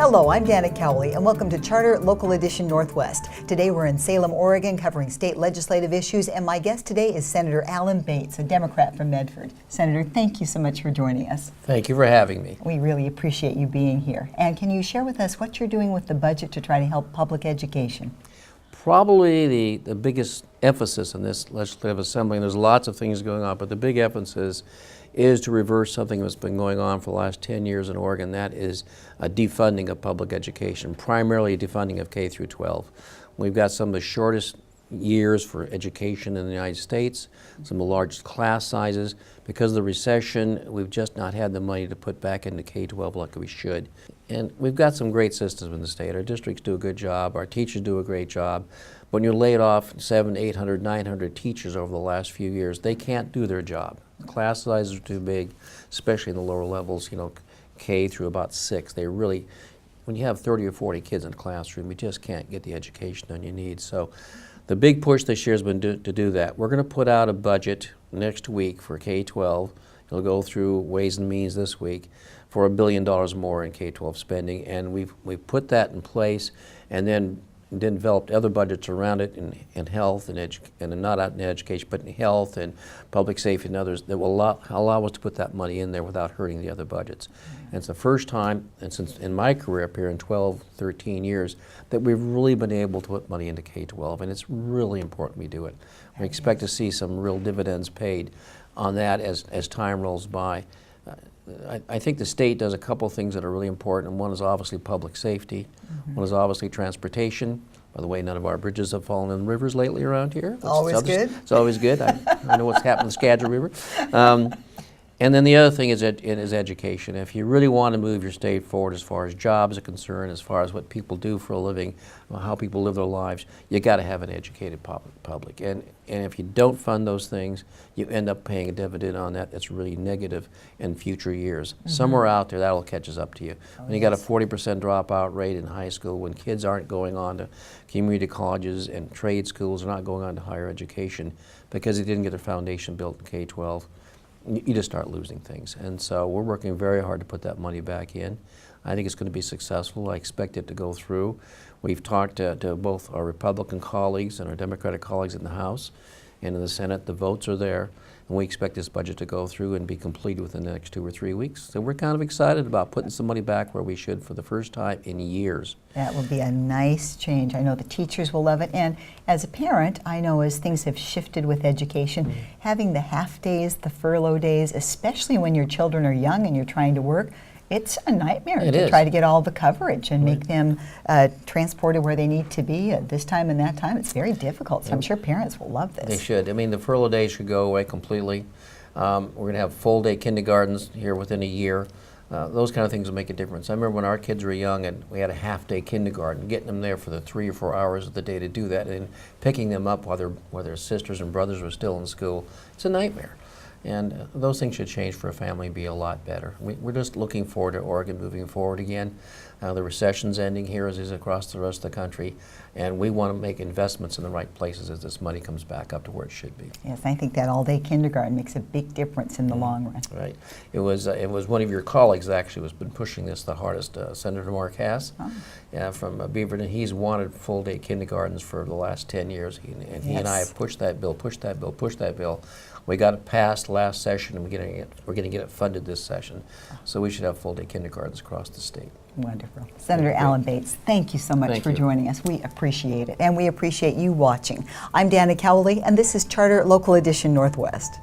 Hello, I'm Dana Cowley, and welcome to Charter Local Edition Northwest. Today we're in Salem, Oregon, covering state legislative issues, and my guest today is Senator Alan Bates, a Democrat from Medford. Senator, thank you so much for joining us. Thank you for having me. We really appreciate you being here. And can you share with us what you're doing with the budget to try to help public education? Probably the biggest emphasis in this legislative assembly, and there's lots of things going on, but the big emphasis is to reverse something that's been going on for the last 10 years in Oregon. That is a defunding of public education, primarily defunding of K through 12. We've got some of the shortest years for education in the United States, some of the largest class sizes. Because of the recession, we've just not had the money to put back into K-12 like we should. And we've got some great systems in the state. Our districts do a good job, our teachers do a great job. When you're laid off 700, 800, 900 teachers over the last few years, they can't do their job. The class sizes are too big, especially in the lower levels, K through about 6. They really, when you have 30 or 40 kids in a classroom, you just can't get the education done you need. So the big push this year has been to do that. We're going to put out a budget next week for K-12. It'll go through Ways and Means this week for $1 billion more in K-12 spending, and we've put that in place, and then developed other budgets around it in health and not out in education, but in health and public safety and others that will allow us to put that money in there without hurting the other budgets. And it's the first time, and since in my career up here in 12, 13 years, that we've really been able to put money into K-12, and it's really important we do it. We expect to see some real dividends paid on that as time rolls by. I think the state does a couple things that are really important, and one is obviously public safety. One is obviously transportation. By the way, none of our bridges have fallen in rivers lately around here. Always good. It's always good. I know what's happened in the Skagit River. And then the other thing is education. If you really want to move your state forward as far as jobs are concerned, as far as what people do for a living, how people live their lives, you got to have an educated public. And if you don't fund those things, you end up paying a dividend on that that's really negative in future years. Somewhere out there, that'll catch us up to you. When you got a 40% dropout rate in high school, when kids aren't going on to community colleges and trade schools, are not going on to higher education because they didn't get their foundation built in K-12, you just start losing things. And so we're working very hard to put that money back in. I think it's going to be successful. I expect it to go through. We've talked to both our Republican colleagues and our Democratic colleagues in the House and in the Senate. The votes are there, and we expect this budget to go through and be completed within the next 2 or 3 weeks. So we're kind of excited about putting some money back where we should for the first time in years. That will be a nice change. I know the teachers will love it. And as a parent, I know as things have shifted with education, having the half days, the furlough days, especially when your children are young and you're trying to work, it's a nightmare to try to get all the coverage and make them transported where they need to be at this time and that time. It's very difficult, so I'm sure parents will love this. They should. I mean, the furlough days should go away completely. We're going to have full-day kindergartens here within a year. Those kind of things will make a difference. I remember when our kids were young and we had a half-day kindergarten, getting them there for the 3 or 4 hours of the day to do that and picking them up while their sisters and brothers were still in school. It's a nightmare. And those things should change for a family and be a lot better. We're just looking forward to Oregon moving forward again. The recession's ending here as is across the rest of the country, and we want to make investments in the right places as this money comes back up to where it should be. Yes, I think that all-day kindergarten makes a big difference in the long run. Right. It was one of your colleagues actually who's been pushing this the hardest, Senator Mark Hass from Beaverton. He's wanted full-day kindergartens for the last 10 years. He and I have pushed that bill. We got it passed last session, and we're going to get it funded this session. So we should have full-day kindergartens across the state. Wonderful. Senator Alan Bates, thank you so much for joining us. We appreciate it, and we appreciate you watching. I'm Dana Cowley, and this is Charter Local Edition Northwest.